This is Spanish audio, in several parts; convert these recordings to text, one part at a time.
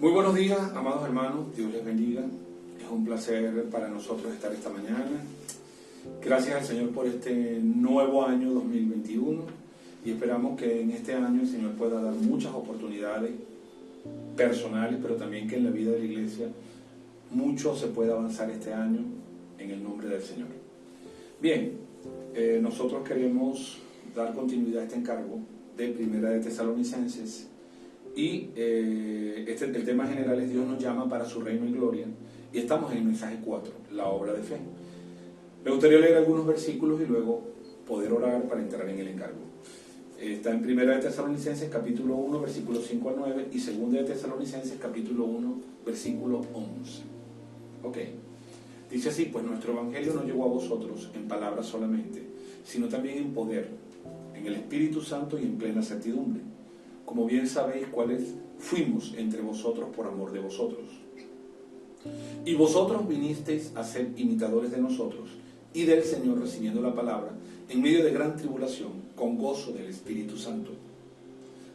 Muy buenos días, amados hermanos, Dios les bendiga. Es un placer para nosotros estar esta mañana. Gracias al Señor por este nuevo año 2021 y esperamos que en este año el Señor pueda dar muchas oportunidades personales, pero también que en la vida de la iglesia mucho se pueda avanzar este año en el nombre del Señor. Bien, nosotros queremos dar continuidad a este encargo de Primera de Tesalonicenses. Y el tema general es Dios nos llama para su reino y gloria. Y estamos en el mensaje 4, la obra de fe. Me gustaría leer algunos versículos y luego poder orar para entrar en el encargo. Está en 1 de Tesalonicenses capítulo 1, versículos 5 al 9 y 2 de Tesalonicenses capítulo 1, versículo 11. Ok. Dice así: pues nuestro evangelio no llegó a vosotros en palabras solamente, sino también en poder, en el Espíritu Santo y en plena certidumbre. Como bien sabéis cuáles fuimos entre vosotros por amor de vosotros. Y vosotros vinisteis a ser imitadores de nosotros y del Señor, recibiendo la palabra en medio de gran tribulación, con gozo del Espíritu Santo.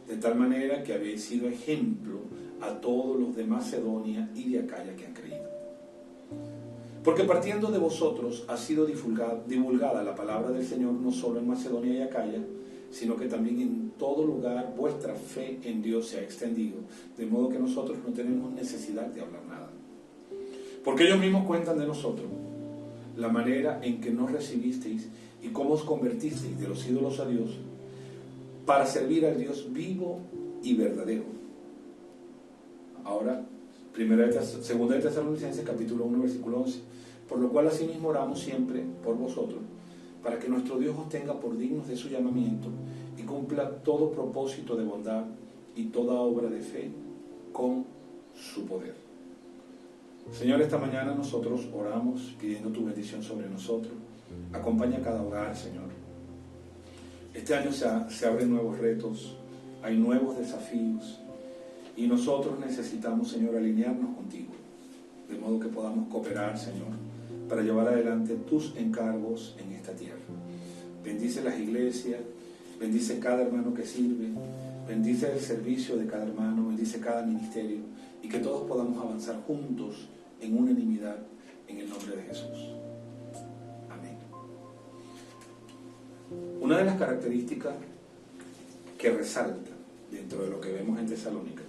De tal manera que habéis sido ejemplo a todos los de Macedonia y de Acaya que han creído. Porque partiendo de vosotros ha sido divulgada la palabra del Señor no solo en Macedonia y Acaya, sino que también en todo lugar vuestra fe en Dios se ha extendido, de modo que nosotros no tenemos necesidad de hablar nada. Porque ellos mismos cuentan de nosotros la manera en que nos recibisteis y cómo os convertisteis de los ídolos a Dios para servir al Dios vivo y verdadero. Ahora, 2 de Tesalonicenses capítulo 1, versículo 11. Por lo cual asimismo oramos siempre por vosotros, para que nuestro Dios os tenga por dignos de su llamamiento y cumpla todo propósito de bondad y toda obra de fe con su poder. Señor, esta mañana nosotros oramos pidiendo tu bendición sobre nosotros. Acompaña cada hogar, Señor. Este año se abren nuevos retos, hay nuevos desafíos y nosotros necesitamos, Señor, alinearnos contigo, de modo que podamos cooperar, Señor, para llevar adelante tus encargos en esta tierra. Bendice las iglesias, bendice cada hermano que sirve, bendice el servicio de cada hermano, bendice cada ministerio y que todos podamos avanzar juntos en unanimidad en el nombre de Jesús. Amén. Una de las características que resalta dentro de lo que vemos en Tesalónica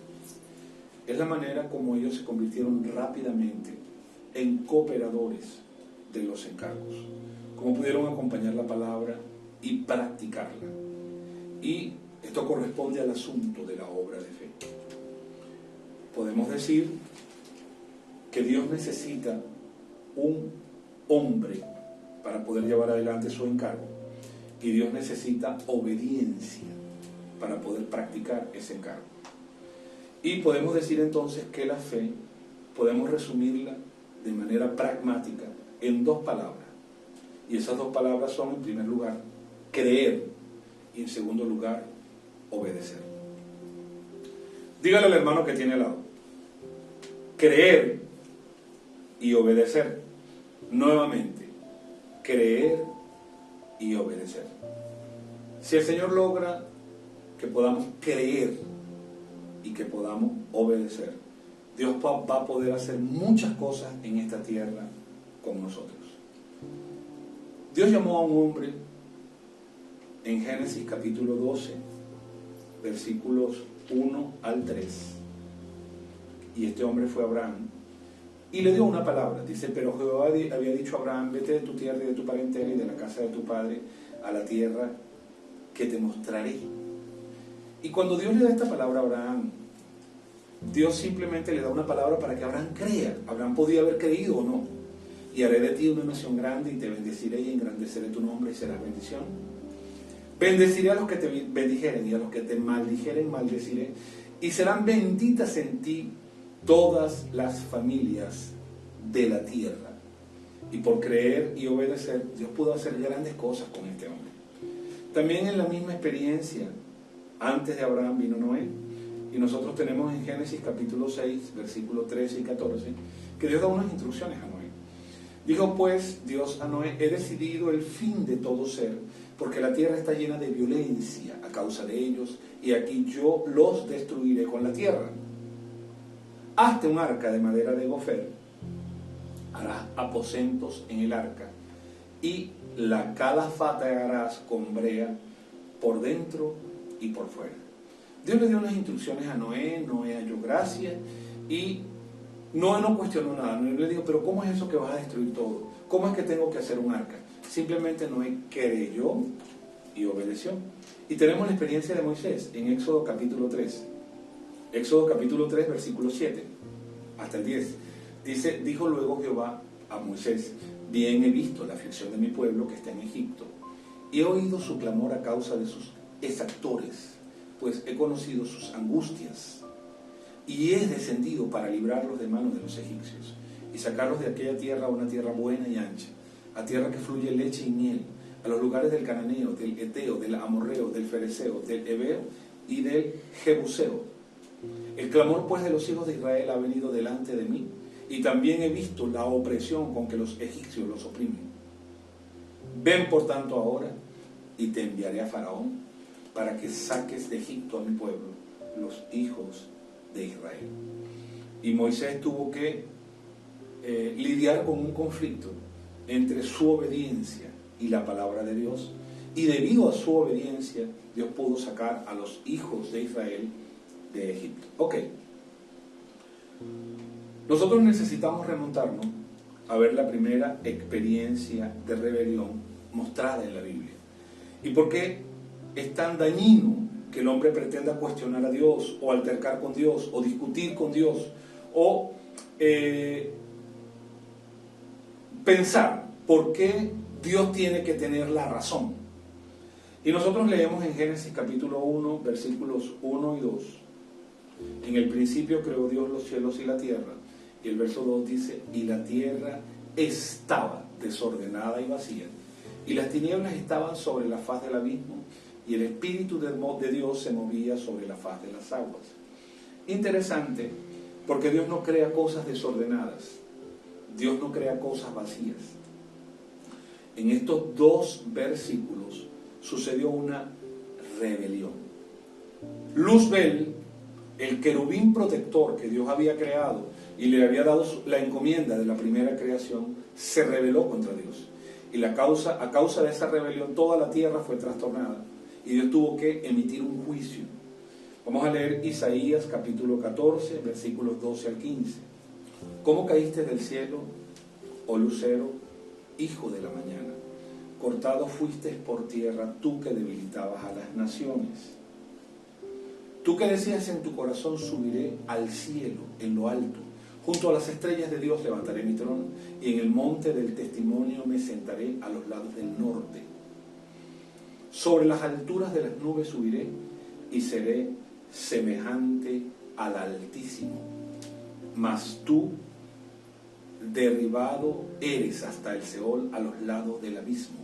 es la manera como ellos se convirtieron rápidamente en cooperadores de los encargos, cómo pudieron acompañar la palabra y practicarla. Y esto corresponde al asunto de la obra de fe. Podemos decir que Dios necesita un hombre para poder llevar adelante su encargo, y Dios necesita obediencia para poder practicar ese encargo. Y podemos decir entonces que la fe podemos resumirla de manera pragmática en dos palabras. Y esas dos palabras son, en primer lugar, creer, y en segundo lugar, obedecer. Dígale al hermano que tiene al lado: creer y obedecer. Nuevamente, creer y obedecer. Si el Señor logra que podamos creer y que podamos obedecer, Dios va a poder hacer muchas cosas en esta tierra con nosotros. Dios llamó a un hombre en Génesis capítulo 12, versículos 1 al 3. Y este hombre fue Abraham. Y le dio una palabra. Dice: pero Jehová había dicho a Abraham: vete de tu tierra y de tu parentela y de la casa de tu padre a la tierra que te mostraré. Y cuando Dios le da esta palabra a Abraham, Dios simplemente le da una palabra para que Abraham crea. Abraham podía haber creído o no. Y haré de ti una nación grande y te bendeciré y engrandeceré tu nombre y serás bendición. Bendeciré a los que te bendijeren y a los que te maldijeren maldeciré. Y serán benditas en ti todas las familias de la tierra. Y por creer y obedecer, Dios pudo hacer grandes cosas con este hombre. También en la misma experiencia, antes de Abraham vino Noé. Y nosotros tenemos en Génesis capítulo 6, versículos 13 y 14, que Dios da unas instrucciones a Noé. Dijo pues Dios a Noé: he decidido el fin de todo ser, porque la tierra está llena de violencia a causa de ellos, y aquí yo los destruiré con la tierra. Hazte un arca de madera de gofer, harás aposentos en el arca, y la calafata harás con brea por dentro y por fuera. Dios le dio unas instrucciones a Noé. Noé halló gracia, y Noé no cuestionó nada. Noé le dijo, pero ¿cómo es eso que vas a destruir todo? ¿Cómo es que tengo que hacer un arca? Simplemente Noé creyó y obedeció. Y tenemos la experiencia de Moisés en Éxodo capítulo 3. Éxodo capítulo 3, versículo 7 hasta el 10. Dice, dijo luego Jehová a Moisés, bien he visto la aflicción de mi pueblo que está en Egipto, y he oído su clamor a causa de sus exactores, pues he conocido sus angustias, y he descendido para librarlos de manos de los egipcios, y sacarlos de aquella tierra a una tierra buena y ancha, a tierra que fluye leche y miel, a los lugares del cananeo, del eteo, del amorreo, del fereceo, del heveo y del jebuseo. El clamor pues de los hijos de Israel ha venido delante de mí, y también he visto la opresión con que los egipcios los oprimen. Ven por tanto ahora, y te enviaré a Faraón, para que saques de Egipto a mi pueblo, los hijos de Israel. Y Moisés tuvo que lidiar con un conflicto entre su obediencia y la palabra de Dios, y debido a su obediencia Dios pudo sacar a los hijos de Israel de Egipto. Ok, nosotros necesitamos remontarnos a ver la primera experiencia de rebelión mostrada en la Biblia. ¿Y por qué es tan dañino que el hombre pretenda cuestionar a Dios, o altercar con Dios, o discutir con Dios, o pensar por qué Dios tiene que tener la razón? Y nosotros leemos en Génesis capítulo 1, versículos 1 y 2. En el principio creó Dios los cielos y la tierra. Y el verso 2 dice, y la tierra estaba desordenada y vacía, y las tinieblas estaban sobre la faz del abismo, y el Espíritu de Dios se movía sobre la faz de las aguas. Interesante, porque Dios no crea cosas desordenadas, Dios no crea cosas vacías. En estos dos versículos sucedió una rebelión. Luzbel, el querubín protector que Dios había creado y le había dado la encomienda de la primera creación, se rebeló contra Dios. Y a causa de esa rebelión, toda la tierra fue trastornada, y Dios tuvo que emitir un juicio. Vamos a leer Isaías capítulo 14, versículos 12 al 15. ¿Cómo caíste del cielo, oh lucero, hijo de la mañana? Cortado fuiste por tierra, tú que debilitabas a las naciones. Tú que decías en tu corazón, subiré al cielo, en lo alto, junto a las estrellas de Dios levantaré mi trono, y en el monte del testimonio me sentaré a los lados del norte. Sobre las alturas de las nubes subiré, y seré semejante al Altísimo. Mas tú, derribado eres hasta el Seol, a los lados del abismo.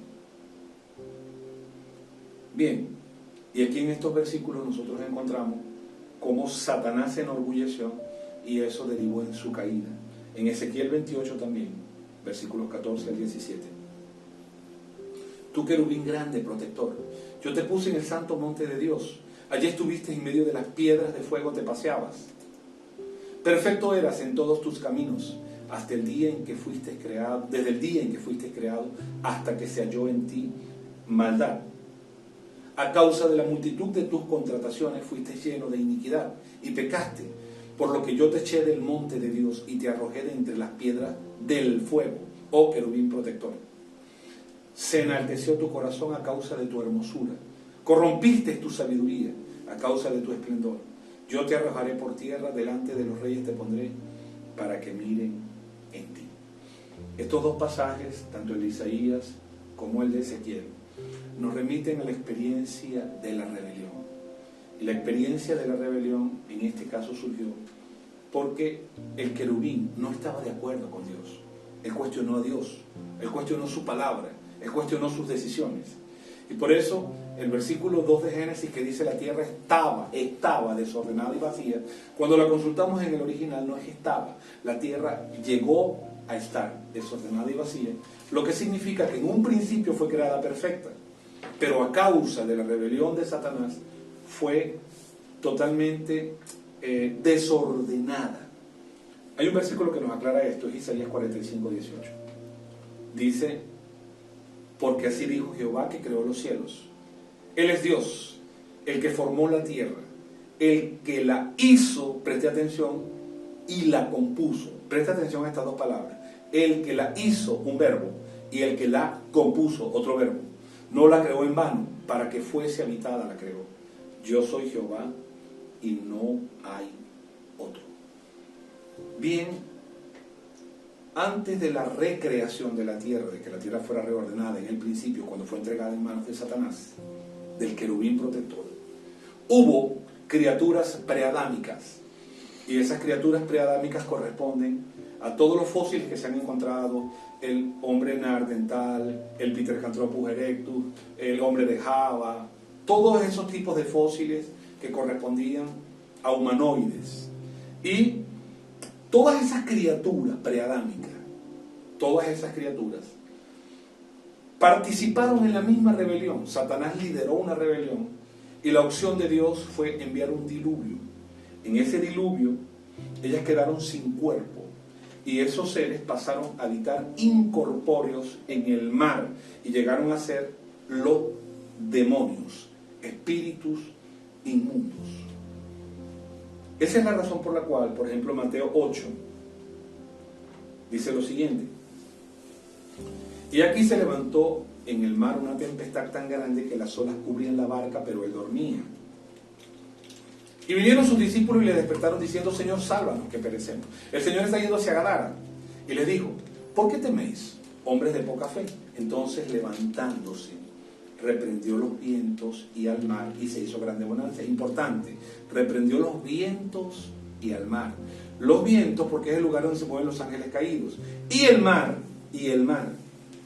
Bien, y aquí en estos versículos nosotros encontramos cómo Satanás se enorgulleció, y eso derivó en su caída. En Ezequiel 28 también, versículos 14 al 17. Tú querubín grande, protector, yo te puse en el santo monte de Dios. Allí estuviste en medio de las piedras de fuego, te paseabas. Perfecto eras en todos tus caminos, hasta el día en que fuiste creado, desde el día en que fuiste creado, hasta que se halló en ti maldad. A causa de la multitud de tus contrataciones fuiste lleno de iniquidad y pecaste, por lo que yo te eché del monte de Dios y te arrojé de entre las piedras del fuego, oh querubín protector. Se enalteció tu corazón a causa de tu hermosura, corrompiste tu sabiduría a causa de tu esplendor. Yo te arrojaré por tierra, delante de los reyes te pondré, para que miren en ti. Estos dos pasajes, tanto el de Isaías como el de Ezequiel, nos remiten a la experiencia de la rebelión. Y la experiencia de la rebelión en este caso surgió porque el querubín no estaba de acuerdo con Dios. Él cuestionó a Dios, él cuestionó su palabra, él cuestionó sus decisiones. Y por eso el versículo 2 de Génesis, que dice la tierra estaba desordenada y vacía, cuando la consultamos en el original no es que estaba, la tierra llegó a estar desordenada y vacía, lo que significa que en un principio fue creada perfecta, pero a causa de la rebelión de Satanás fue totalmente desordenada. Hay un versículo que nos aclara esto, es Isaías 45, 18. Dice, porque así dijo Jehová que creó los cielos. Él es Dios, el que formó la tierra, el que la hizo, preste atención, y la compuso. Preste atención a estas dos palabras. El que la hizo, un verbo, y el que la compuso, otro verbo. No la creó en vano, para que fuese habitada la creó. Yo soy Jehová y no hay otro. Bien, antes de la recreación de la tierra, de que la tierra fuera reordenada en el principio, cuando fue entregada en manos de Satanás, del querubín protector, hubo criaturas preadámicas, y esas criaturas preadámicas corresponden a todos los fósiles que se han encontrado: el hombre neandertal, el Pithecanthropus erectus, el hombre de Java, todos esos tipos de fósiles que correspondían a humanoides. Y todas esas criaturas preadámicas, todas esas criaturas participaron en la misma rebelión. Satanás lideró una rebelión y la opción de Dios fue enviar un diluvio. En ese diluvio ellas quedaron sin cuerpo y esos seres pasaron a habitar incorpóreos en el mar y llegaron a ser los demonios, espíritus inmundos. Esa es la razón por la cual, por ejemplo, Mateo 8 dice lo siguiente: y aquí se levantó en el mar una tempestad tan grande que las olas cubrían la barca, pero él dormía. Y vinieron sus discípulos y le despertaron diciendo: Señor, sálvanos, que perecemos. El Señor está yendo hacia Gadara. Y les dijo: ¿por qué teméis, hombres de poca fe? Entonces, levantándose, reprendió los vientos y al mar, y se hizo grande bonanza. Importante, reprendió los vientos y al mar. Los vientos, porque es el lugar donde se mueven los ángeles caídos. Y el mar,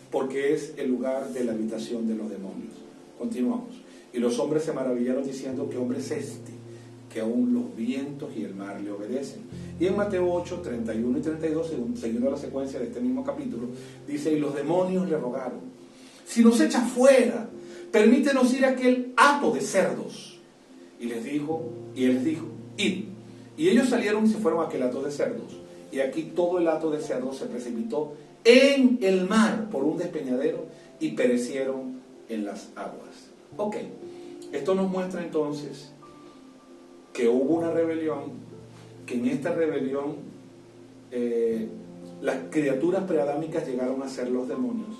porque es el lugar de la habitación de los demonios. Continuamos. Y los hombres se maravillaron diciendo: ¿qué hombre es este, que aún los vientos y el mar le obedecen? Y en Mateo 8, 31 y 32, siguiendo la secuencia de este mismo capítulo, dice: y los demonios le rogaron: si nos echa fuera, permítenos ir a aquel hato de cerdos. Y él les dijo, id. Y ellos salieron y se fueron a aquel hato de cerdos. Y aquí todo el hato de cerdos se precipitó en el mar por un despeñadero y perecieron en las aguas. Ok, esto nos muestra entonces que hubo una rebelión, que en esta rebelión las criaturas preadámicas llegaron a ser los demonios,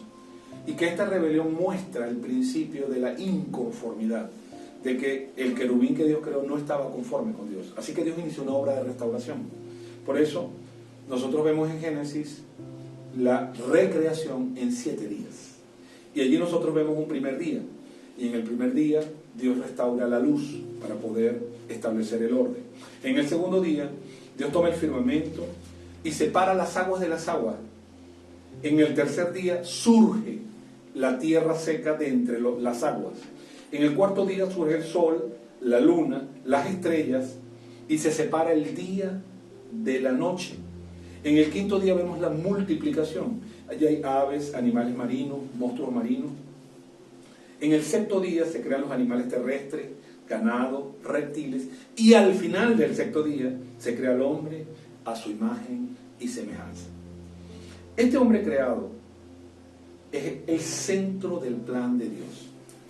y que esta rebelión muestra el principio de la inconformidad, de que el querubín que Dios creó no estaba conforme con Dios. Así que Dios inició una obra de restauración. Por eso nosotros vemos en Génesis la recreación en 7 días, y allí nosotros vemos un primer día, y en el primer día Dios restaura la luz para poder establecer el orden. En el segundo día Dios toma el firmamento y separa las aguas de las aguas. En el tercer día surge la tierra seca de entre las aguas. En el cuarto día surge el sol, la luna, las estrellas, y se separa el día de la noche. En el quinto día vemos la multiplicación. Allí hay aves, animales marinos, monstruos marinos. En el sexto día se crean los animales terrestres, ganado, reptiles, y al final del sexto día se crea el hombre a su imagen y semejanza. Este hombre creado es el centro del plan de Dios,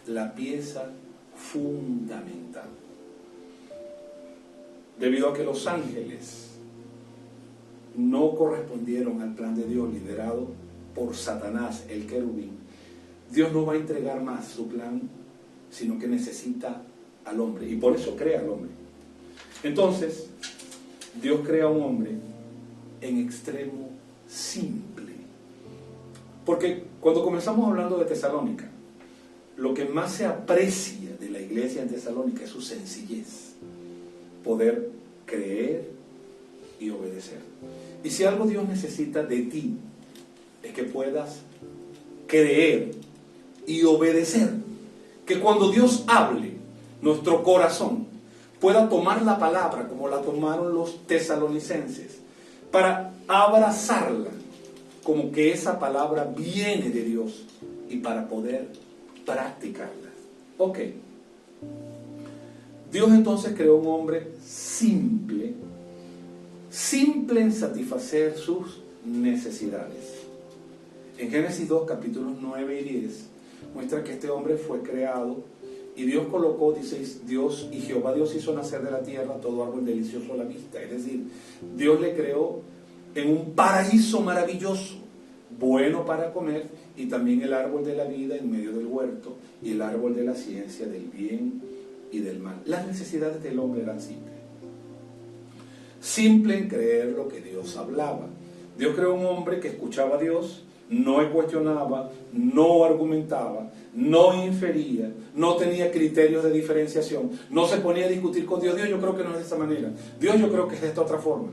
la pieza fundamental. Debido a que los ángeles no correspondieron al plan de Dios liderado por Satanás, el querubín, Dios no va a entregar más su plan, sino que necesita al hombre, y por eso crea al hombre. Entonces, Dios crea a un hombre en extremo simple. Porque cuando comenzamos hablando de Tesalónica, lo que más se aprecia de la iglesia en Tesalónica es su sencillez, poder creer y obedecer. Y si algo Dios necesita de ti, es que puedas creer y obedecer. Que cuando Dios hable, nuestro corazón pueda tomar la palabra como la tomaron los tesalonicenses, para abrazarla como que esa palabra viene de Dios y para poder practicarla. Ok. Dios entonces creó un hombre simple simple en satisfacer sus necesidades. En Génesis 2, capítulos 9 y 10, muestra que este hombre fue creado y Dios colocó, dice Dios, y Jehová Dios hizo nacer de la tierra todo árbol delicioso a la vista. Es decir, Dios le creó en un paraíso maravilloso, bueno para comer, y también el árbol de la vida en medio del huerto, y el árbol de la ciencia del bien y del mal. Las necesidades del hombre eran simples. Simple en creer lo que Dios hablaba. Dios creó un hombre que escuchaba a Dios, no cuestionaba, no argumentaba, no infería, no tenía criterios de diferenciación, no se ponía a discutir con Dios. Dios, yo creo que no es de esta manera. Dios, yo creo que es de esta otra forma.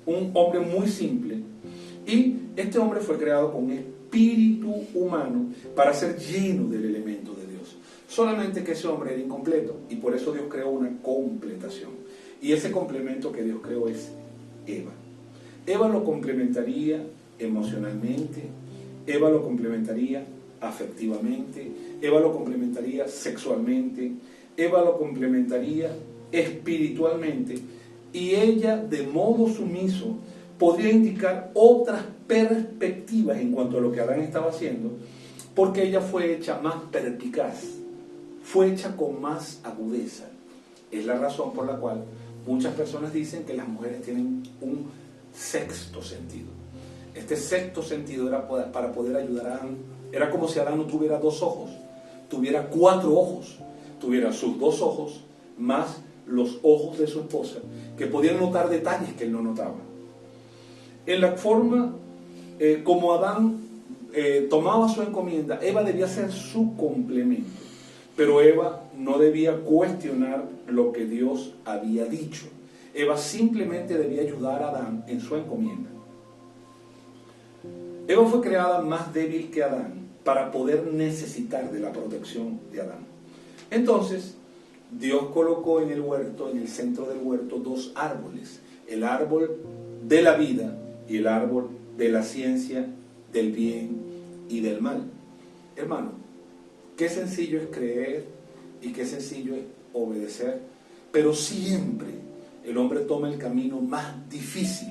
Un hombre muy simple. Y este hombre fue creado con un espíritu humano para ser lleno del elemento de Dios. Solamente que ese hombre era incompleto y por eso Dios creó una completación. Y ese complemento que Dios creó es Eva. Eva lo complementaría emocionalmente, Eva lo complementaría afectivamente, Eva lo complementaría sexualmente, Eva lo complementaría espiritualmente, y ella de modo sumiso podría indicar otras perspectivas en cuanto a lo que Adán estaba haciendo, porque ella fue hecha más perspicaz, fue hecha con más agudeza. Es la razón por la cual muchas personas dicen que las mujeres tienen un sexto sentido. Este sexto sentido era para poder ayudar a Adán. Era como si Adán no tuviera 2 ojos, tuviera 4 ojos, tuviera sus 2 ojos más los ojos de su esposa, que podían notar detalles que él no notaba. En la forma como Adán tomaba su encomienda, Eva debía ser su complemento, pero Eva no debía cuestionar lo que Dios había dicho. Eva simplemente debía ayudar a Adán en su encomienda. Eva fue creada más débil que Adán para poder necesitar de la protección de Adán. Entonces, Dios colocó en el huerto, en el centro del huerto, 2 árboles: el árbol de la vida y el árbol de la ciencia del bien y del mal. Hermano, qué sencillo es creer y qué sencillo es obedecer, pero siempre el hombre toma el camino más difícil.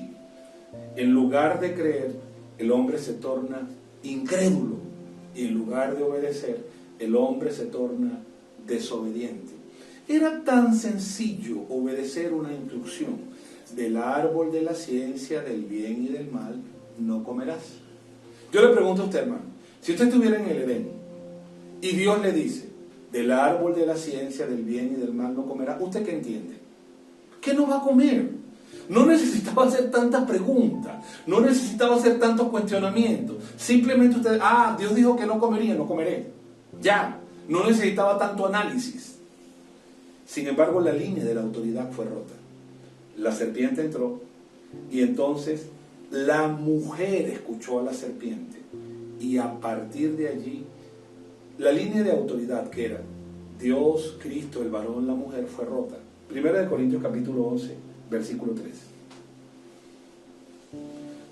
En lugar de creer, el hombre se torna incrédulo, y en lugar de obedecer, el hombre se torna desobediente. Era tan sencillo obedecer una instrucción: del árbol de la ciencia del bien y del mal no comerás. Yo le pregunto a usted, hermano, si usted estuviera en el Edén y Dios le dice: del árbol de la ciencia del bien y del mal no comerás, ¿usted qué entiende? ¿Qué no va a comer? No necesitaba hacer tantas preguntas, no necesitaba hacer tantos cuestionamientos. Simplemente usted, Dios dijo que no comería, no comeré. Ya, no necesitaba tanto análisis. Sin embargo, la línea de la autoridad fue rota. La serpiente entró y entonces la mujer escuchó a la serpiente, y a partir de allí la línea de autoridad, que era Dios, Cristo, el varón, la mujer, fue rota. 1 Corintios capítulo 11, versículo 3.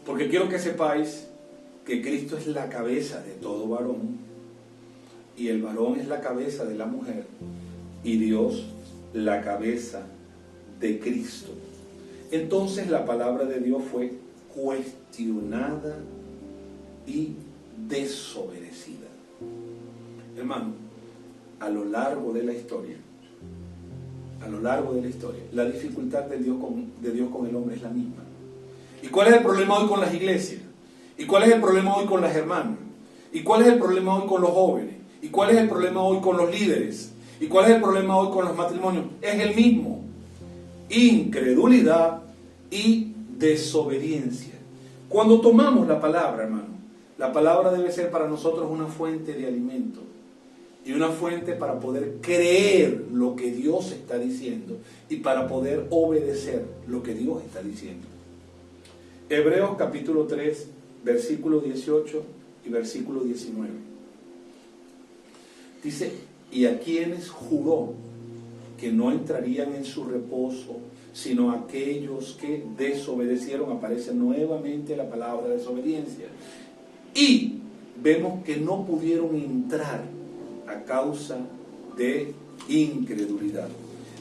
Porque quiero que sepáis que Cristo es la cabeza de todo varón, y el varón es la cabeza de la mujer, y Dios la cabeza de Cristo. Entonces la palabra de Dios fue cuestionada y desobedecida. Hermano, a lo largo de la historia, la dificultad de Dios con el hombre es la misma. ¿Y cuál es el problema hoy con las iglesias? ¿Y cuál es el problema hoy con las hermanas? ¿Y cuál es el problema hoy con los jóvenes? ¿Y cuál es el problema hoy con los líderes? ¿Y cuál es el problema hoy con los matrimonios? Es el mismo: incredulidad y desobediencia. Cuando tomamos la palabra, hermano, la palabra debe ser para nosotros una fuente de alimento y una fuente para poder creer lo que Dios está diciendo y para poder obedecer lo que Dios está diciendo. Hebreos capítulo 3, versículo 18 y versículo 19. Dice: y a quienes juró que no entrarían en su reposo, sino aquellos que desobedecieron. Aparece nuevamente la palabra desobediencia. Y vemos que no pudieron entrar a causa de incredulidad.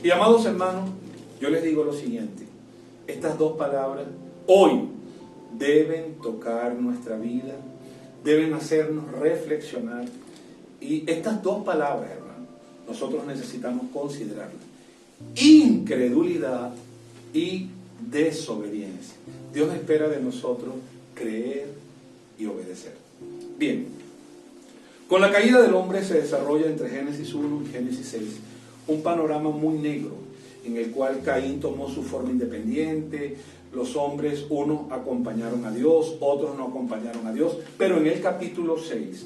Y amados hermanos, yo les digo lo siguiente: estas dos palabras hoy deben tocar nuestra vida, deben hacernos reflexionar. Y estas dos palabras, hermano, nosotros necesitamos considerarlas: incredulidad y desobediencia. Dios espera de nosotros creer y obedecer. Bien, con la caída del hombre se desarrolla entre Génesis 1 y Génesis 6 un panorama muy negro, en el cual Caín tomó su forma independiente. Los hombres, unos acompañaron a Dios, otros no acompañaron a Dios, pero en el capítulo 6,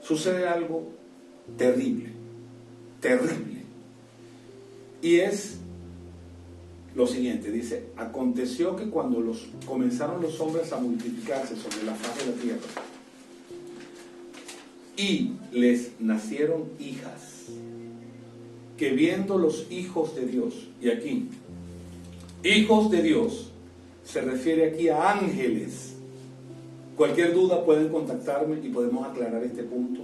sucede algo terrible, terrible. Y es lo siguiente, dice: aconteció que cuando comenzaron los hombres a multiplicarse sobre la faz de la tierra, y les nacieron hijas, que viendo los hijos de Dios, y aquí, hijos de Dios, se refiere aquí a ángeles. Cualquier duda pueden contactarme y podemos aclarar este punto,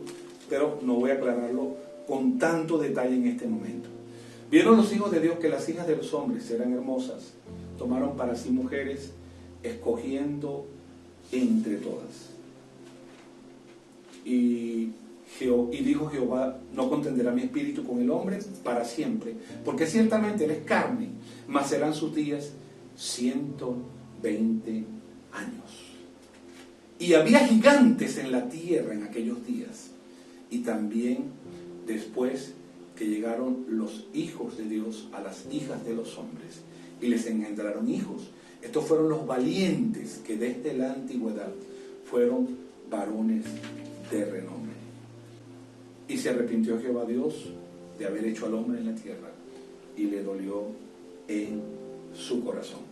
pero no voy a aclararlo con tanto detalle en este momento. Vieron los hijos de Dios que las hijas de los hombres eran hermosas, tomaron para sí mujeres, escogiendo entre todas. Y dijo Jehová: no contenderá mi espíritu con el hombre para siempre, porque ciertamente él es carne, mas serán sus días 120 años. Y había gigantes en la tierra en aquellos días. Y también después que llegaron los hijos de Dios a las hijas de los hombres, y les engendraron hijos. Estos fueron los valientes que desde la antigüedad fueron varones de renombre. Y se arrepintió Jehová Dios de haber hecho al hombre en la tierra, y le dolió en su corazón.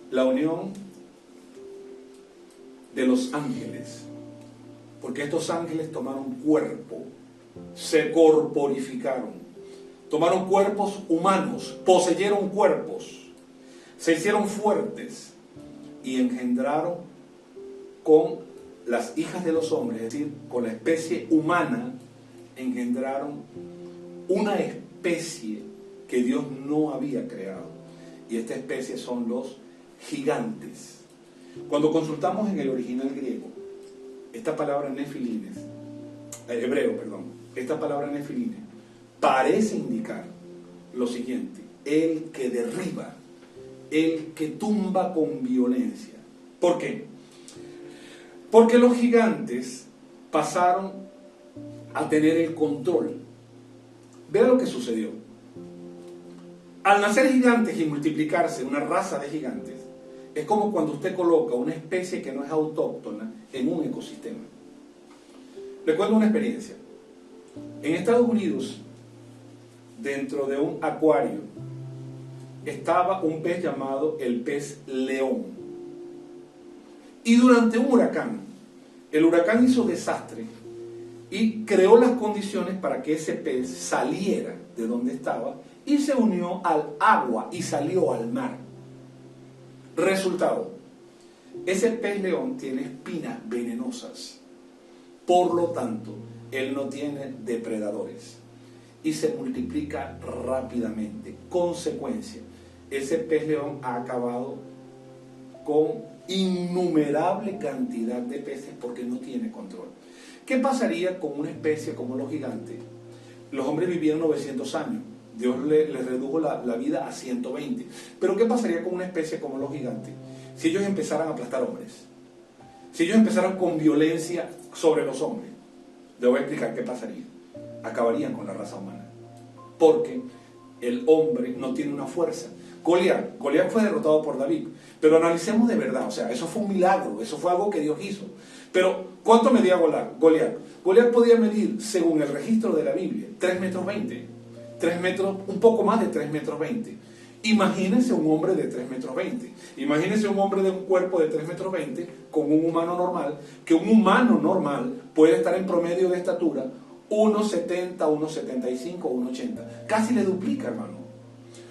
La unión de los ángeles, porque estos ángeles tomaron cuerpo, se corporificaron, tomaron cuerpos humanos, poseyeron cuerpos, se hicieron fuertes y engendraron con las hijas de los hombres, es decir, con la especie humana, engendraron una especie que Dios no había creado. Y esta especie son los gigantes. Cuando consultamos en el original griego, esta palabra nefilines, esta palabra nefilines parece indicar lo siguiente: el que derriba, el que tumba con violencia. ¿Por qué? Porque los gigantes pasaron a tener el control. Vea lo que sucedió. Al nacer gigantes y multiplicarse una raza de gigantes, es como cuando usted coloca una especie que no es autóctona en un ecosistema. Le cuento una experiencia. En Estados Unidos, dentro de un acuario, estaba un pez llamado el pez león. Y durante un huracán, el huracán hizo desastre y creó las condiciones para que ese pez saliera de donde estaba y se unió al agua y salió al mar. Resultado: ese pez león tiene espinas venenosas, por lo tanto, él no tiene depredadores y se multiplica rápidamente. Consecuencia: ese pez león ha acabado con innumerable cantidad de peces porque no tiene control. ¿Qué pasaría con una especie como los gigantes? Los hombres vivían 900 años. Dios les redujo la vida a 120. Pero ¿qué pasaría con una especie como los gigantes? Si ellos empezaran a aplastar hombres, si ellos empezaran con violencia sobre los hombres, les voy a explicar qué pasaría. Acabarían con la raza humana, porque el hombre no tiene una fuerza. Goliat fue derrotado por David, pero analicemos de verdad, o sea, eso fue un milagro, eso fue algo que Dios hizo. Pero ¿cuánto medía Goliat? Goliat podía medir, según el registro de la Biblia, 3 metros 20, 3 metros, un poco más de 3 metros 20. Imagínense un hombre de 3 metros 20, imagínense un hombre de un cuerpo de 3 metros 20 con un humano normal, que un humano normal puede estar en promedio de estatura 1,70, 1,75, 1,80. Casi le duplica, hermano.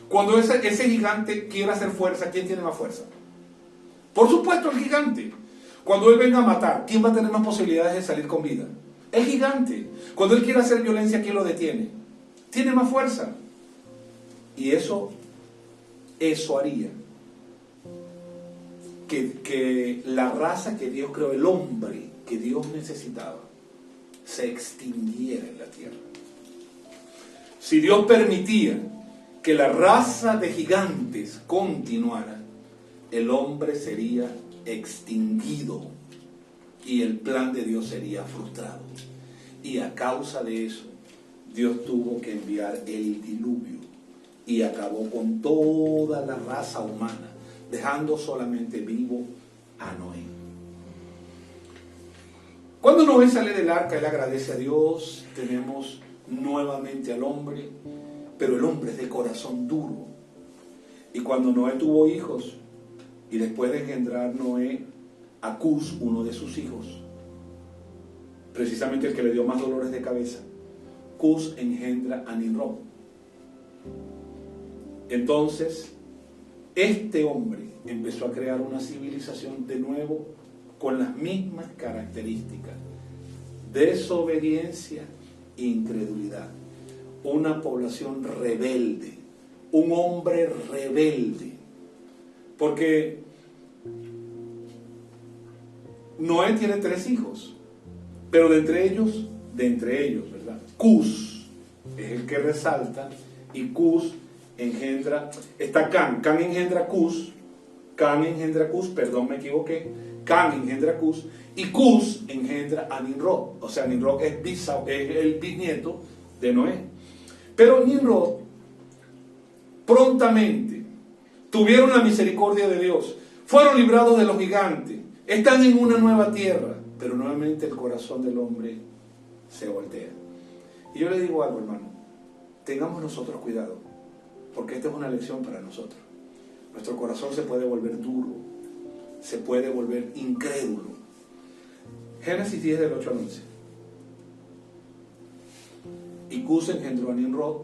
Cuando ese gigante quiere hacer fuerza, ¿quién tiene más fuerza? Por supuesto, el gigante. Cuando él venga a matar, ¿quién va a tener más posibilidades de salir con vida? El gigante. Cuando él quiere hacer violencia, ¿quién lo detiene? Tiene más fuerza. Y eso haría que la raza que Dios creó, el hombre que Dios necesitaba, se extinguiera en la tierra. Si Dios permitía que la raza de gigantes continuara, el hombre sería extinguido y el plan de Dios sería frustrado. Y a causa de eso, Dios tuvo que enviar el diluvio y acabó con toda la raza humana, dejando solamente vivo a Noé. Cuando Noé sale del arca, él agradece a Dios, tenemos nuevamente al hombre, pero el hombre es de corazón duro. Y cuando Noé tuvo hijos, y después de engendrar Noé a Cus, uno de sus hijos, precisamente el que le dio más dolores de cabeza, Cus engendra a Nimrod. Entonces, este hombre empezó a crear una civilización de nuevo con las mismas características: desobediencia e incredulidad. Una población rebelde, un hombre rebelde. Porque Noé tiene 3 hijos, pero de entre ellos, ¿verdad? Cus es el que resalta, y Cus engendra, está Can engendra Cus, Can engendra Cus, y Cus engendra a Nimrod. O sea, Nimrod es el bisnieto de Noé. Pero Nimrod prontamente tuvieron la misericordia de Dios, fueron librados de los gigantes, están en una nueva tierra, pero nuevamente el corazón del hombre se voltea. Y yo le digo algo, hermano, tengamos nosotros cuidado, porque esta es una lección para nosotros. Nuestro corazón se puede volver duro, se puede volver incrédulo. Génesis 10 del 8 al 11. Y Cus engendró a Nimrod,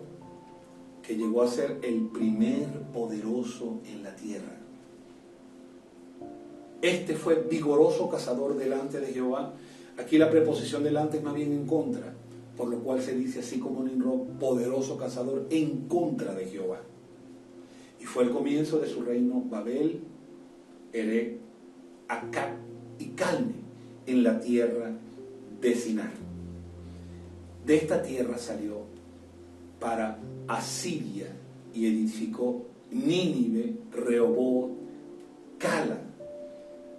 que llegó a ser el primer poderoso en la tierra. Este fue vigoroso cazador delante de Jehová. Aquí la preposición delante es más bien en contra, por lo cual se dice así como Nimrod, poderoso cazador en contra de Jehová. Y fue el comienzo de su reino Babel, Erec, Accad y Calne en la tierra de Sinar. De esta tierra salió para Asiria y edificó Nínive, Rehoboth, Cala.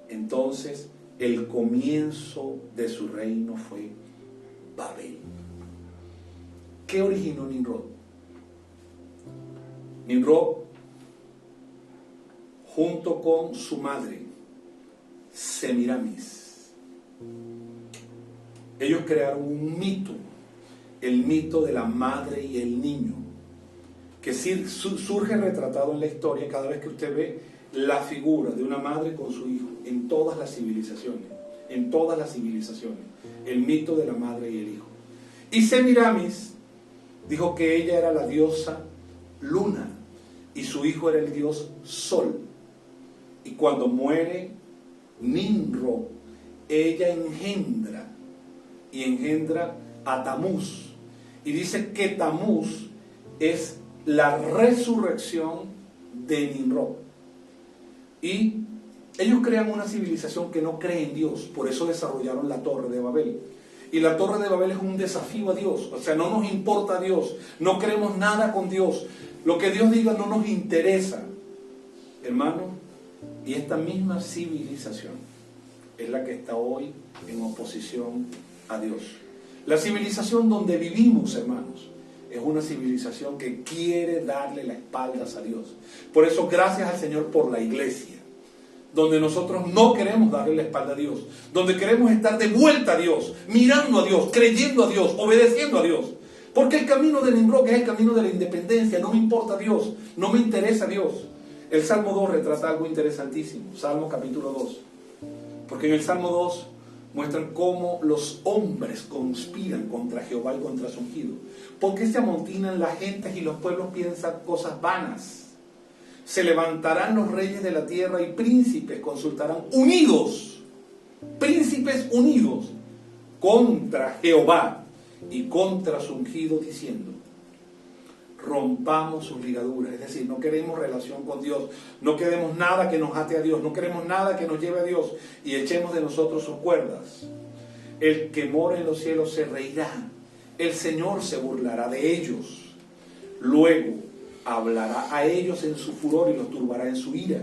Entonces el comienzo de su reino fue Babel. ¿Qué originó Nimrod? Nimrod, junto con su madre, Semiramis, ellos crearon un mito, el mito de la madre y el niño, que surge retratado en la historia cada vez que usted ve la figura de una madre con su hijo en todas las civilizaciones, el mito de la madre y el hijo. Y Semiramis dijo que ella era la diosa Luna y su hijo era el dios Sol. Y cuando muere Nimrod, ella engendra a Tamuz. Y dice que Tamuz es la resurrección de Nimrod. Y ellos crean una civilización que no cree en Dios, por eso desarrollaron la Torre de Babel. Y la Torre de Babel es un desafío a Dios, o sea, no nos importa Dios, no queremos nada con Dios, lo que Dios diga no nos interesa, hermano. Y esta misma civilización es la que está hoy en oposición a Dios. La civilización donde vivimos, hermanos, es una civilización que quiere darle las espaldas a Dios. Por eso, gracias al Señor por la iglesia, donde nosotros no queremos darle la espalda a Dios, donde queremos estar de vuelta a Dios, mirando a Dios, creyendo a Dios, obedeciendo a Dios. Porque el camino de Nimrod es el camino de la independencia, no me importa Dios, no me interesa Dios. El Salmo 2 retrata algo interesantísimo, Salmo capítulo 2. Porque en el Salmo 2 muestran cómo los hombres conspiran contra Jehová y contra su ungido. ¿Por qué se amontinan las gentes y los pueblos piensan cosas vanas? Se levantarán los reyes de la tierra y príncipes consultarán unidos, príncipes unidos contra Jehová y contra su ungido, diciendo: rompamos sus ligaduras. Es decir, no queremos relación con Dios, no queremos nada que nos ate a Dios, no queremos nada que nos lleve a Dios y echemos de nosotros sus cuerdas. El que mora en los cielos se reirá, el Señor se burlará de ellos. Luego hablará a ellos en su furor y los turbará en su ira.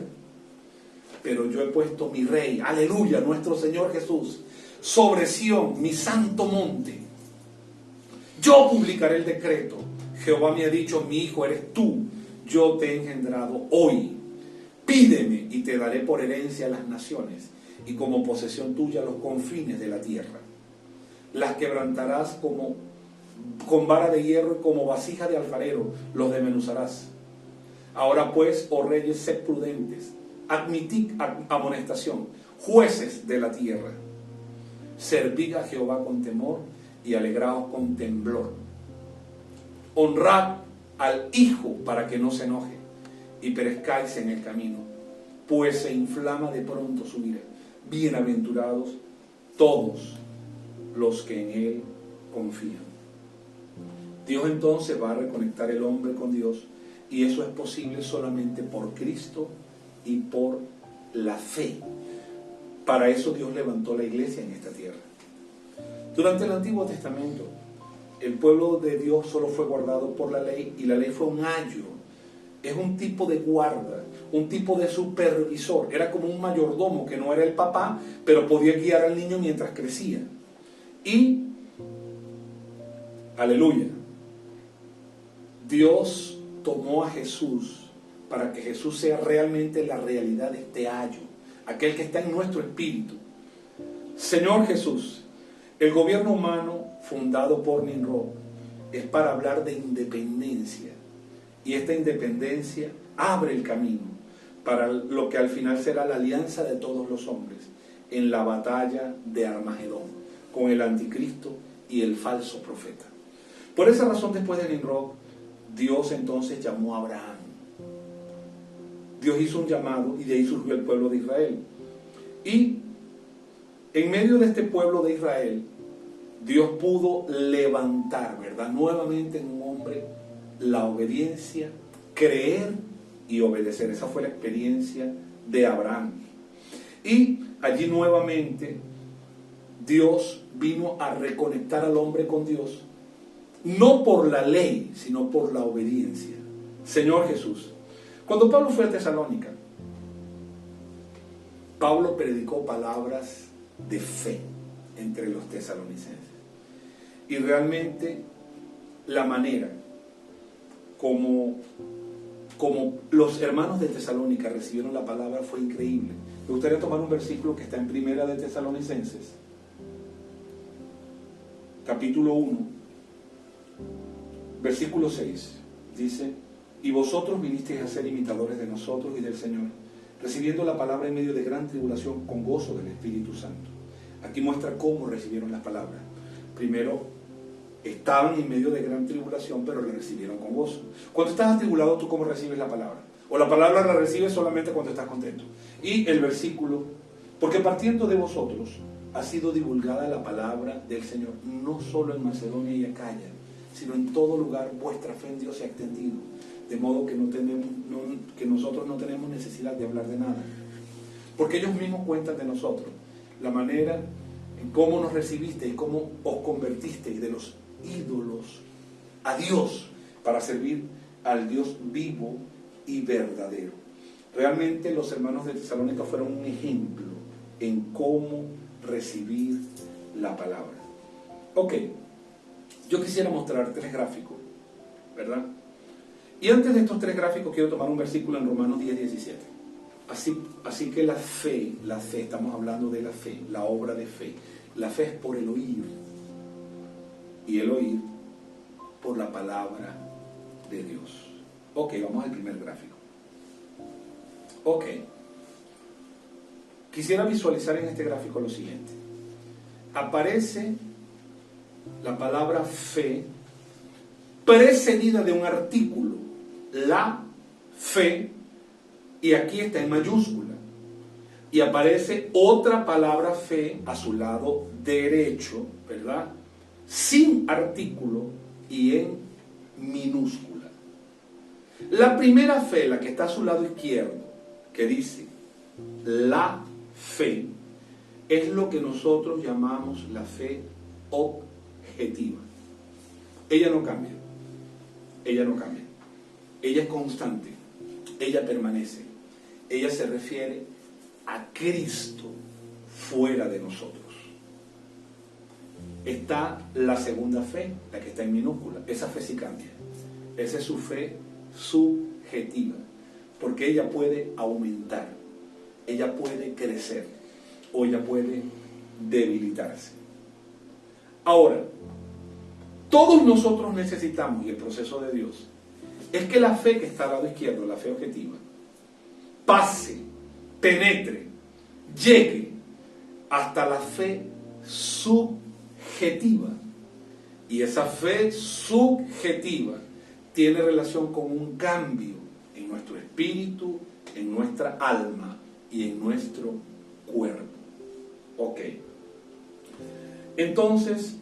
Pero yo he puesto mi Rey, aleluya, nuestro Señor Jesús, sobre Sión, mi santo monte. Yo publicaré el decreto. Jehová me ha dicho, mi hijo eres tú, yo te he engendrado hoy. Pídeme y te daré por herencia a las naciones y como posesión tuya los confines de la tierra. Las quebrantarás con vara de hierro y como vasija de alfarero los desmenuzarás. Ahora pues, oh reyes, sed prudentes, admitid amonestación, jueces de la tierra. Servid a Jehová con temor y alegraos con temblor. Honrad al Hijo para que no se enoje y perezcáis en el camino, pues se inflama de pronto su ira. Bienaventurados todos los que en Él confían. Dios entonces va a reconectar el hombre con Dios y eso es posible solamente por Cristo y por la fe. Para eso Dios levantó la iglesia en esta tierra. Durante el Antiguo Testamento, el pueblo de Dios solo fue guardado por la ley y la ley fue un ayo. Es un tipo de guarda, un tipo de supervisor. Era como un mayordomo que no era el papá, pero podía guiar al niño mientras crecía. Y, aleluya, Dios tomó a Jesús para que Jesús sea realmente la realidad de este ayo, aquel que está en nuestro espíritu. Señor Jesús, el gobierno humano fundado por Nimrod es para hablar de independencia, y esta independencia abre el camino para lo que al final será la alianza de todos los hombres en la batalla de Armagedón con el anticristo y el falso profeta. Por esa razón, después de Nimrod, Dios entonces llamó a Abraham. Dios hizo un llamado y de ahí surgió el pueblo de Israel. Y en medio de este pueblo de Israel, Dios pudo levantar, ¿verdad?, nuevamente en un hombre la obediencia, creer y obedecer. Esa fue la experiencia de Abraham. Y allí nuevamente Dios vino a reconectar al hombre con Dios, no por la ley, sino por la obediencia. Señor Jesús, cuando Pablo fue a Tesalónica, Pablo predicó palabras de fe entre los tesalonicenses. Y realmente la manera como los hermanos de Tesalónica recibieron la palabra fue increíble. Me gustaría tomar un versículo que está en Primera de Tesalonicenses, capítulo 1, versículo 6. Dice: y vosotros vinisteis a ser imitadores de nosotros y del Señor, recibiendo la palabra en medio de gran tribulación con gozo del Espíritu Santo. Aquí muestra cómo recibieron las palabras. Primero, estaban en medio de gran tribulación, pero la recibieron con gozo. Cuando estás atribulado, ¿tú cómo recibes la palabra? O la palabra la recibes solamente cuando estás contento. Y el versículo: porque partiendo de vosotros ha sido divulgada la palabra del Señor, no solo en Macedonia y Acaya, sino en todo lugar vuestra fe en Dios se ha extendido, de modo que nosotros no tenemos necesidad de hablar de nada, porque ellos mismos cuentan de nosotros la manera en cómo nos recibisteis, cómo os convertisteis de los ídolos a Dios para servir al Dios vivo y verdadero. Realmente los hermanos de Tesalónica fueron un ejemplo en cómo recibir la palabra. Ok, yo quisiera mostrar 3 gráficos, ¿verdad? Y antes de estos 3 gráficos quiero tomar un versículo en Romanos 10:17. Así que la fe, estamos hablando de la fe, la obra de fe. La fe es por el oír, y el oír por la palabra de Dios. Ok, vamos al primer gráfico. Ok, quisiera visualizar en este gráfico lo siguiente. Aparece la palabra fe precedida de un artículo, la fe, y aquí está en mayúscula. Y aparece otra palabra fe a su lado derecho, ¿verdad?, sin artículo y en minúscula. La primera fe, la que está a su lado izquierdo, que dice la fe, es lo que nosotros llamamos la fe objetiva. Ella no cambia, ella no cambia, ella es constante, ella permanece, ella se refiere a Cristo fuera de nosotros. Está la segunda fe, la que está en minúscula, esa fe sí cambia, esa es su fe subjetiva, porque ella puede aumentar, ella puede crecer o ella puede debilitarse. Ahora, todos nosotros necesitamos, y el proceso de Dios, es que la fe que está al lado izquierdo, la fe objetiva, pase, penetre, llegue hasta la fe subjetiva. Y esa fe subjetiva tiene relación con un cambio en nuestro espíritu, en nuestra alma y en nuestro cuerpo. Ok. Entonces,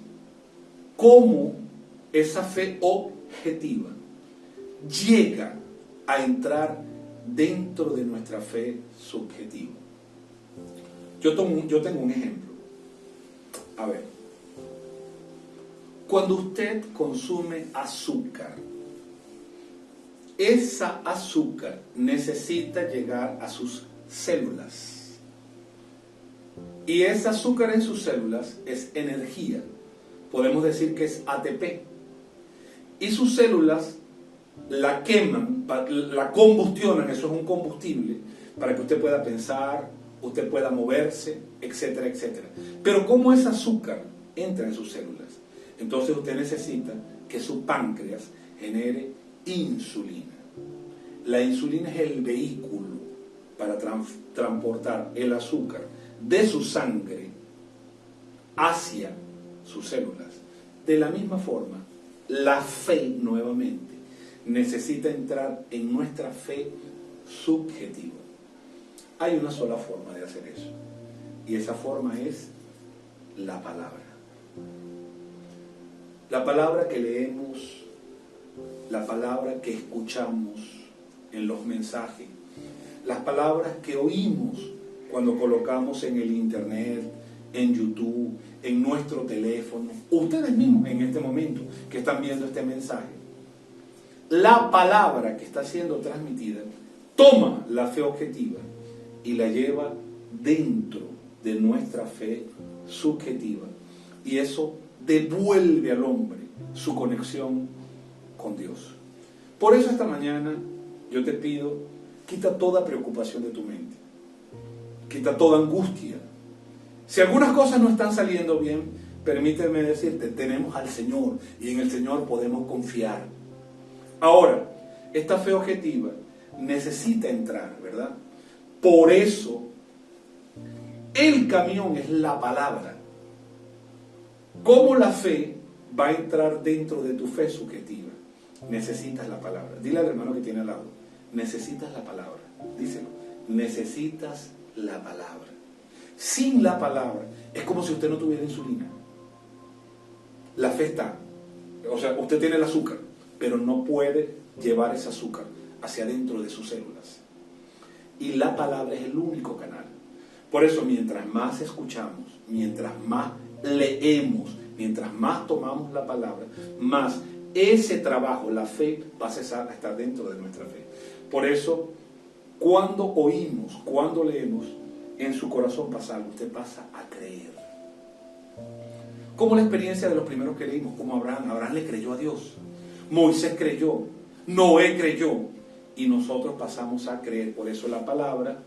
¿cómo esa fe objetiva llega a entrar dentro de nuestra fe subjetiva? Yo tengo un ejemplo. A ver, cuando usted consume azúcar, esa azúcar necesita llegar a sus células. Y ese azúcar en sus células es energía. Podemos decir que es ATP. Y sus células la queman, la combustionan, eso es un combustible, para que usted pueda pensar, usted pueda moverse, etcétera, etcétera. Pero ¿cómo ese azúcar entra en sus células? Entonces usted necesita que su páncreas genere insulina. La insulina es el vehículo para transportar el azúcar de su sangre hacia sus células. De la misma forma, la fe nuevamente necesita entrar en nuestra fe subjetiva. Hay una sola forma de hacer eso, y esa forma es la palabra. La palabra que leemos, la palabra que escuchamos en los mensajes, las palabras que oímos cuando colocamos en el internet, en YouTube, en nuestro teléfono, ustedes mismos en este momento que están viendo este mensaje. La palabra que está siendo transmitida toma la fe objetiva y la lleva dentro de nuestra fe subjetiva, y eso devuelve al hombre su conexión con Dios. Por eso esta mañana yo te pido, quita toda preocupación de tu mente, quita toda angustia. Si algunas cosas no están saliendo bien, permíteme decirte, tenemos al Señor y en el Señor podemos confiar. Ahora, esta fe objetiva necesita entrar, ¿verdad? Por eso, el camión es la palabra. ¿Cómo la fe va a entrar dentro de tu fe subjetiva? Necesitas la palabra. Dile al hermano que tiene al lado, necesitas la palabra. Díselo, necesitas la palabra. Sin la palabra, es como si usted no tuviera insulina. La fe está, o sea, usted tiene el azúcar, pero no puede llevar ese azúcar hacia adentro de sus células. Y la palabra es el único canal. Por eso, mientras más escuchamos, mientras más leemos, mientras más tomamos la palabra, más ese trabajo, la fe, va a cesar a estar dentro de nuestra fe. Por eso, cuando oímos, cuando leemos, en su corazón pasa algo, usted pasa a creer. Como la experiencia de los primeros que leímos, como Abraham. Abraham le creyó a Dios, Moisés creyó, Noé creyó, y nosotros pasamos a creer. Por eso la palabra,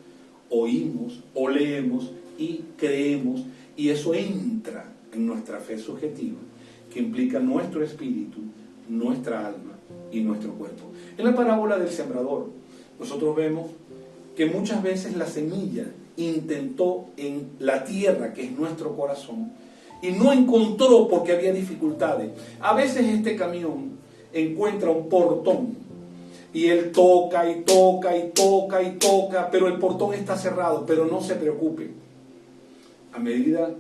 oímos o leemos y creemos, y eso entra en nuestra fe subjetiva, que implica nuestro espíritu, nuestra alma y nuestro cuerpo. En la parábola del sembrador, nosotros vemos que muchas veces la semilla intentó en la tierra, que es nuestro corazón, y no encontró porque había dificultades. A veces este camión encuentra un portón y él toca y toca y toca y toca, pero el portón está cerrado. Pero no se preocupe, a medida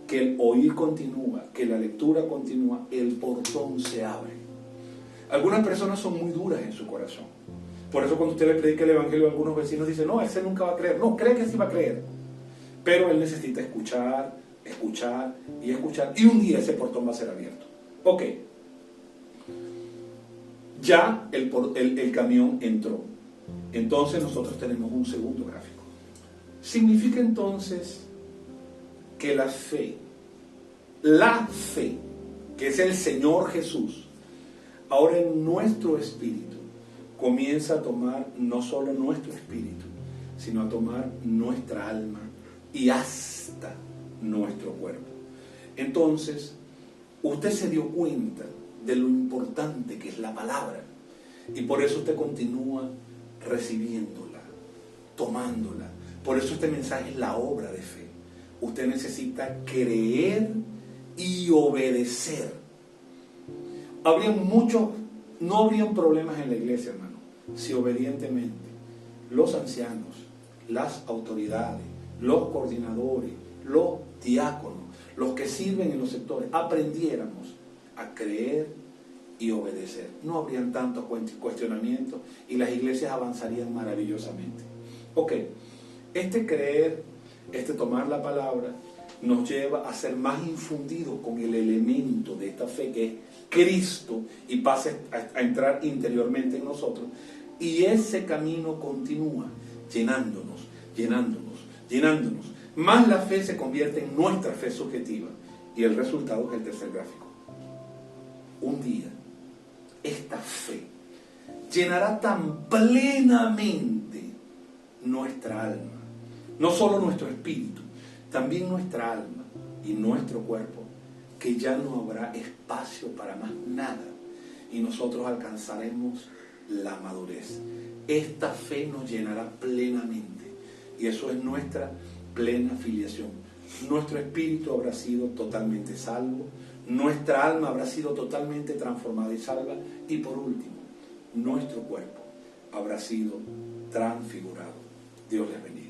que el oír continúa, que la lectura continúa, el portón se abre. Algunas personas son muy duras en su corazón. Por eso cuando usted le predica el evangelio a algunos vecinos dicen, no, ese nunca va a creer. No, cree que sí va a creer. Pero él necesita escuchar, escuchar y escuchar. Y un día ese portón va a ser abierto. Ok. Ya el camión entró. Entonces nosotros tenemos un segundo gráfico. Significa entonces que la fe, que es el Señor Jesús, ahora en nuestro espíritu comienza a tomar no solo nuestro espíritu, sino a tomar nuestra alma y hasta nuestro cuerpo. Entonces, usted se dio cuenta de lo importante que es la palabra y por eso usted continúa recibiéndola, tomándola. Por eso este mensaje es la obra de fe. Usted necesita creer y obedecer. No habrían problemas en la iglesia, hermano, si obedientemente los ancianos, las autoridades, los coordinadores, los diáconos, los que sirven en los sectores, aprendiéramos a creer y obedecer. No habrían tantos cuestionamientos y las iglesias avanzarían maravillosamente. Ok, este creer, este tomar la palabra, nos lleva a ser más infundidos con el elemento de esta fe que es Cristo y pase a entrar interiormente en nosotros. Y ese camino continúa llenándonos, llenándonos, llenándonos. Más la fe se convierte en nuestra fe subjetiva. Y el resultado es el tercer gráfico. Un día, esta fe llenará tan plenamente nuestra alma, no solo nuestro espíritu, también nuestra alma y nuestro cuerpo, que ya no habrá espacio para más nada y nosotros alcanzaremos la madurez. Esta fe nos llenará plenamente y eso es nuestra plena filiación. Nuestro espíritu habrá sido totalmente salvo, nuestra alma habrá sido totalmente transformada y salva y por último, nuestro cuerpo habrá sido transfigurado. Dios les bendiga.